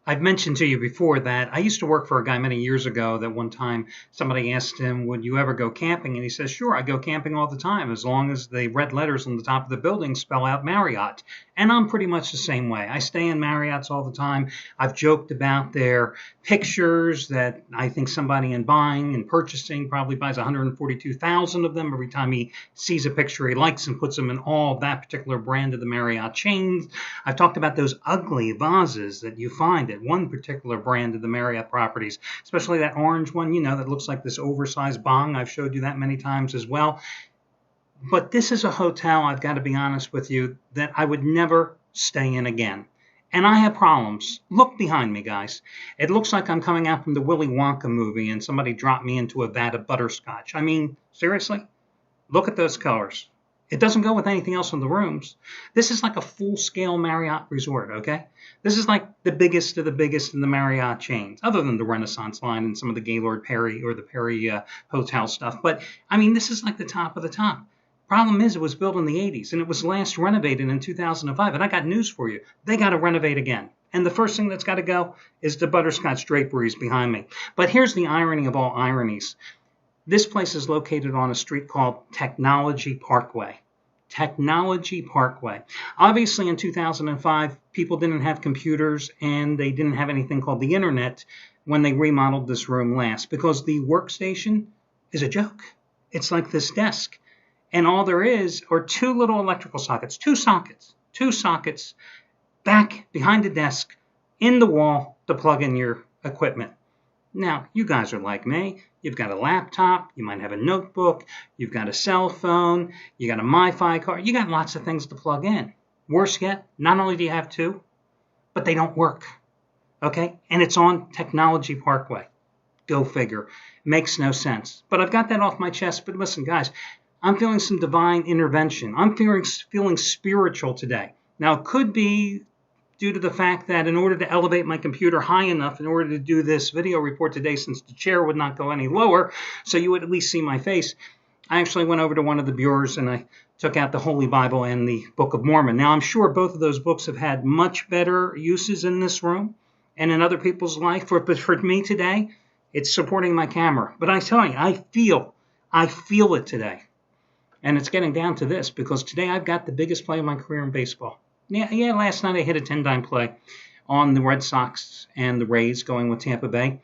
I've mentioned to you before that I used to work for a guy many years ago that one time somebody asked him, would you ever go camping? And he says, sure, I go camping all the time as long as the red letters on the top of the building spell out Marriott. And I'm pretty much the same way. I stay in Marriotts all the time. I've joked about their pictures that I think somebody in buying and purchasing probably buys 142,000 of them every time he sees a picture he likes and puts them in all of that particular brand of the Marriott chains. I've talked about those ugly vases that you find at one particular brand of the Marriott properties, especially that orange one, that looks like this oversized bong. I've showed you that many times as well. But this is a hotel, I've got to be honest with you, that I would never stay in again. And I have problems. Look behind me, guys. It looks like I'm coming out from the Willy Wonka movie and somebody dropped me into a vat of butterscotch. I mean, seriously? Look at those colors. It doesn't go with anything else in the rooms. This is like a full-scale Marriott resort, okay? This is like the biggest of the biggest in the Marriott chains, other than the Renaissance line and some of the Gaylord Perry or the Perry Hotel stuff. But, I mean, this is like the top of the top. Problem is, it was built in the 80s, and it was last renovated in 2005. And I got news for you. They got to renovate again. And the first thing that's got to go is the butterscotch draperies behind me. But here's the irony of all ironies. This place is located on a street called Technology Parkway. Technology Parkway. Obviously, in 2005, people didn't have computers, and they didn't have anything called the internet when they remodeled this room last, because the workstation is a joke. It's like this desk. And all there is are two little electrical sockets, two sockets back behind the desk in the wall to plug in your equipment. Now, you guys are like me. You've got a laptop. You might have a notebook. You've got a cell phone. You got a MiFi card. You got lots of things to plug in. Worse yet, not only do you have two, but they don't work. Okay? And it's on Technology Parkway. Go figure. Makes no sense. But I've got that off my chest. But listen, guys, I'm feeling some divine intervention. I'm feeling spiritual today. Now, it could be due to the fact that in order to elevate my computer high enough in order to do this video report today, since the chair would not go any lower, so you would at least see my face, I actually went over to one of the bureaus and I took out the Holy Bible and the Book of Mormon. Now, I'm sure both of those books have had much better uses in this room and in other people's life, but for me today, it's supporting my camera. But I tell you, I feel it today. And it's getting down to this, because today I've got the biggest play of my career in baseball. Yeah, last night I hit a 10-dime play on the Red Sox and the Rays going with Tampa Bay.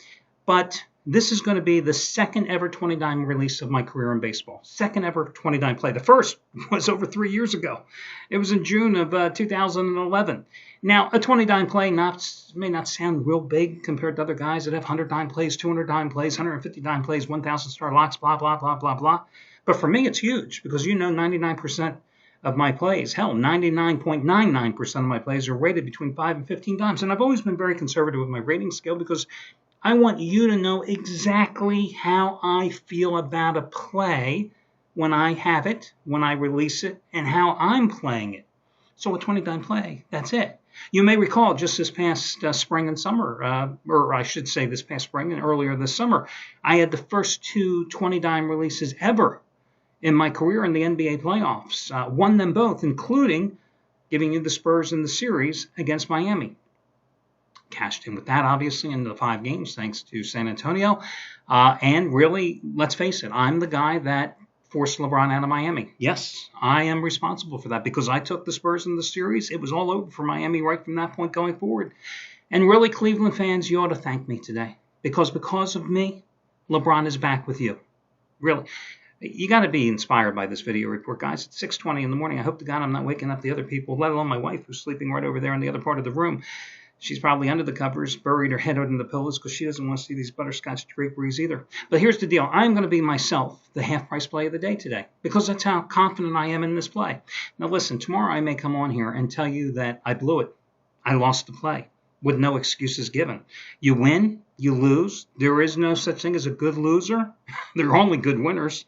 But this is going to be the second ever 20-dime release of my career in baseball. Second ever 20-dime play. The first was over 3 years ago. It was in June of 2011. Now, a 20-dime play may not sound real big compared to other guys that have 100-dime plays, 200-dime plays, 150-dime plays, 1,000-star locks, blah, blah, blah, blah, blah. But for me, it's huge, because 99% of my plays, hell, 99.99% of my plays are rated between 5 and 15 dimes. And I've always been very conservative with my rating scale, because I want you to know exactly how I feel about a play when I have it, when I release it, and how I'm playing it. So a 20-dime play, that's it. You may recall just this past spring and summer, or I should say this past spring and earlier this summer, I had the first two 20-dime releases ever in my career in the NBA playoffs. Won them both, including giving you the Spurs in the series against Miami. Cashed in with that, obviously, in the 5 games, thanks to San Antonio. And really, let's face it, I'm the guy that forced LeBron out of Miami. Yes, I am responsible for that, because I took the Spurs in the series. It was all over for Miami right from that point going forward. And really, Cleveland fans, you ought to thank me today, because of me, LeBron is back with you. Really. You got to be inspired by this video report, guys. It's 6:20 in the morning. I hope to God I'm not waking up the other people, let alone my wife, who's sleeping right over there in the other part of the room. She's probably under the covers, buried her head under the pillows, because she doesn't want to see these butterscotch draperies either. But here's the deal. I'm going to be myself, the half-price play of the day today, because that's how confident I am in this play. Now listen, tomorrow I may come on here and tell you that I blew it. I lost the play, with no excuses given. You win, you lose. There is no such thing as a good loser. There are only good winners.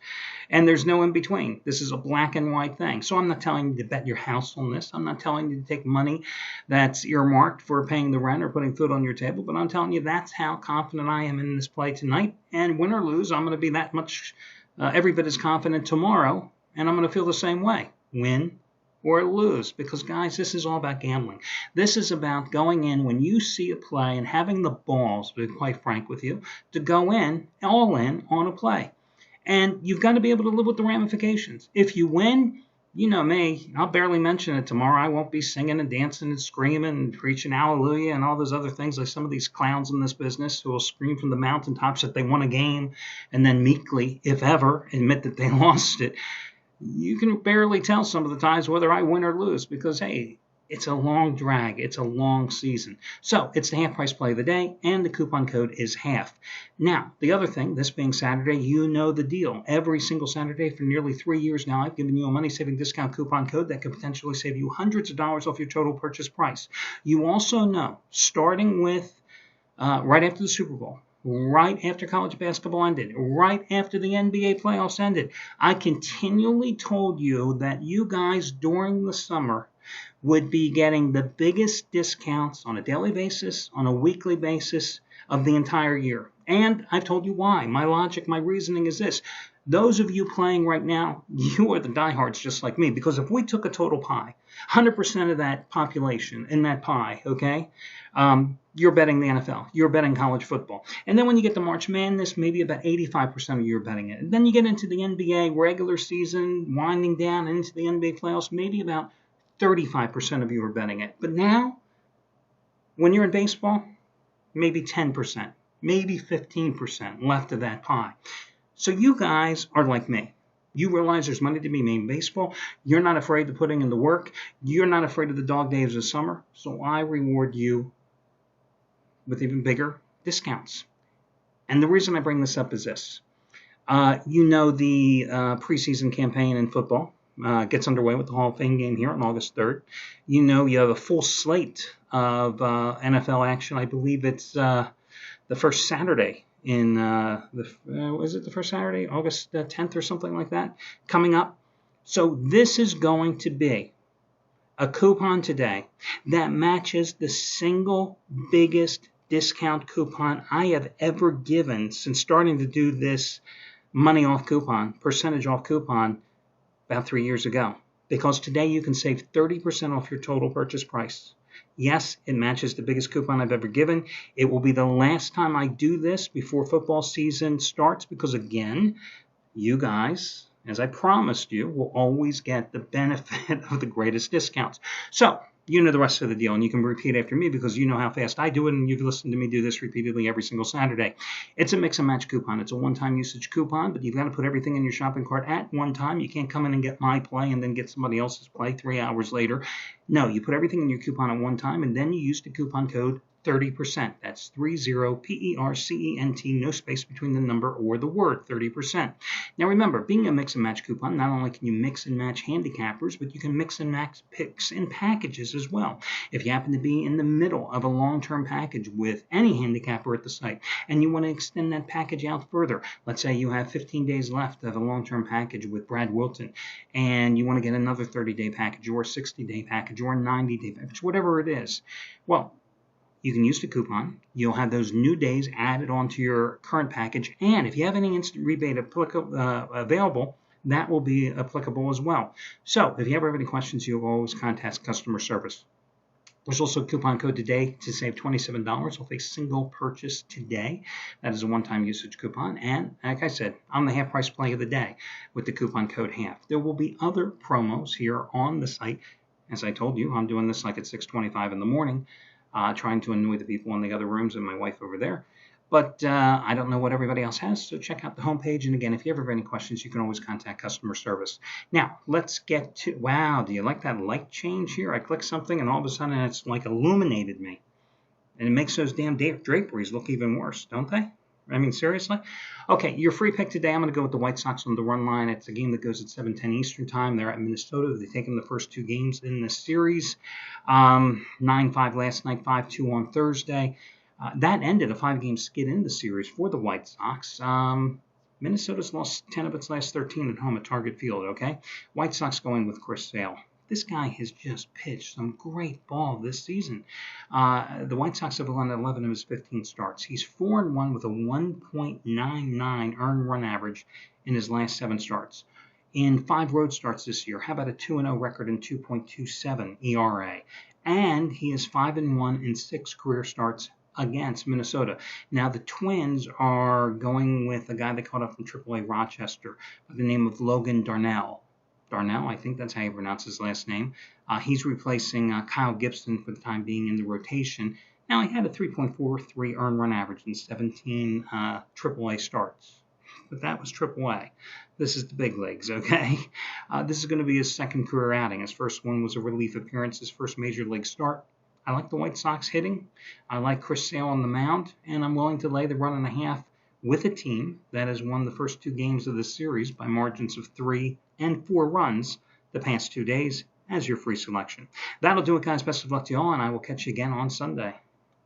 And there's no in between. This is a black and white thing. So I'm not telling you to bet your house on this. I'm not telling you to take money that's earmarked for paying the rent or putting food on your table. But I'm telling you that's how confident I am in this play tonight. And win or lose, I'm going to be that much, every bit as confident tomorrow. And I'm going to feel the same way. Win or lose, because guys, this is all about gambling. This is about going in when you see a play and having the balls, to be quite frank with you, to go in all in on a play. And you've got to be able to live with the ramifications. If you win, you know me, I'll barely mention it tomorrow. I won't be singing and dancing and screaming and preaching hallelujah and all those other things like some of these clowns in this business who will scream from the mountaintops that they won a game and then meekly, if ever, admit that they lost it. You can barely tell some of the times whether I win or lose because, hey, it's a long drag. It's a long season. So it's the half price play of the day, and the coupon code is half. Now, the other thing, this being Saturday, you know the deal. Every single Saturday for nearly 3 years now, I've given you a money-saving discount coupon code that could potentially save you hundreds of dollars off your total purchase price. You also know, starting with right after the Super Bowl, right after college basketball ended, right after the NBA playoffs ended, I continually told you that you guys during the summer would be getting the biggest discounts on a daily basis, on a weekly basis of the entire year. And I've told you why. My logic, my reasoning is this. Those of you playing right now, you are the diehards just like me, because if we took a total pie, 100% of that population in that pie, okay, you're betting the NFL, you're betting college football. And then when you get to March Madness, maybe about 85% of you are betting it. And then you get into the NBA regular season, winding down and into the NBA playoffs, maybe about 35% of you are betting it. But now, when you're in baseball, maybe 10%, maybe 15% left of that pie. So you guys are like me. You realize there's money to be made in baseball. You're not afraid of putting in the work. You're not afraid of the dog days of summer. So I reward you with even bigger discounts. And the reason I bring this up is this. You know the preseason campaign in football gets underway with the Hall of Fame game here on August 3rd. You know you have a full slate of NFL action. I believe it's the first Saturday in is it the first Saturday, August 10th or something like that, coming up. So this is going to be a coupon today that matches the single biggest discount coupon I have ever given since starting to do this money off coupon, percentage off coupon about 3 years ago. Because today you can save 30% off your total purchase price. Yes, it matches the biggest coupon I've ever given. It will be the last time I do this before football season starts because, again, you guys, as I promised you, will always get the benefit of the greatest discounts. So you know the rest of the deal, and you can repeat after me because you know how fast I do it, and you've listened to me do this repeatedly every single Saturday. It's a mix and match coupon. It's a one-time usage coupon, but you've got to put everything in your shopping cart at one time. You can't come in and get my play and then get somebody else's play 3 hours later. No, you put everything in your coupon at one time, and then you use the coupon code 30%. That's 30 PERCENT, no space between the number or the word, 30%. Now remember, being a mix and match coupon, not only can you mix and match handicappers, but you can mix and match picks and packages as well. If you happen to be in the middle of a long-term package with any handicapper at the site, and you want to extend that package out further, let's say you have 15 days left of a long-term package with Brad Wilton, and you want to get another 30-day package or a 60-day package or a 90-day package, whatever it is. Well, you can use the coupon. You'll have those new days added onto your current package. And if you have any instant rebate available, that will be applicable as well. So if you ever have any questions, you'll always contact customer service. There's also a coupon code today to save $27 off a single purchase today. That is a one-time usage coupon. And like I said, I'm the half price play of the day with the coupon code HALF. There will be other promos here on the site. As I told you, I'm doing this like at 6:25 in the morning. Trying to annoy the people in the other rooms and my wife over there. But I don't know what everybody else has, so check out the homepage. And again, if you ever have any questions, you can always contact customer service. Now, let's get to, wow, do you like that light change here? I click something and all of a sudden it's like illuminated me. And it makes those damn draperies look even worse, don't they? I mean, seriously? Okay, your free pick today, I'm going to go with the White Sox on the run line. It's a game that goes at 7:10 Eastern Time. They're at Minnesota. They've taken the first two games in the series. 9-5 last night, 5-2 on Thursday. That ended a 5-game skid in the series for the White Sox. Minnesota's lost 10 of its last 13 at home at Target Field, okay? White Sox going with Chris Sale. This guy has just pitched some great ball this season. The White Sox have won 11 of his 15 starts. He's 4-1 with a 1.99 earned run average in his last 7 starts. in 5 road starts this year. How about a 2-0 record and 2.27 ERA? And he is 5-1 in 6 career starts against Minnesota. Now, the Twins are going with a guy they called up from AAA Rochester by the name of Logan Darnell. Darnell, I think that's how you pronounce his last name. He's replacing Kyle Gibson for the time being in the rotation. Now, he had a 3.43 earned run average in 17 AAA starts. But that was AAA. This is the big leagues, okay? This is going to be his second career outing. His first one was a relief appearance, his first major league start. I like the White Sox hitting. I like Chris Sale on the mound, and I'm willing to lay the 1.5 with a team that has won the first 2 games of the series by margins of 3 and 4 runs the past 2 days as your free selection. That'll do it, guys. Best of luck to you all, and I will catch you again on Sunday.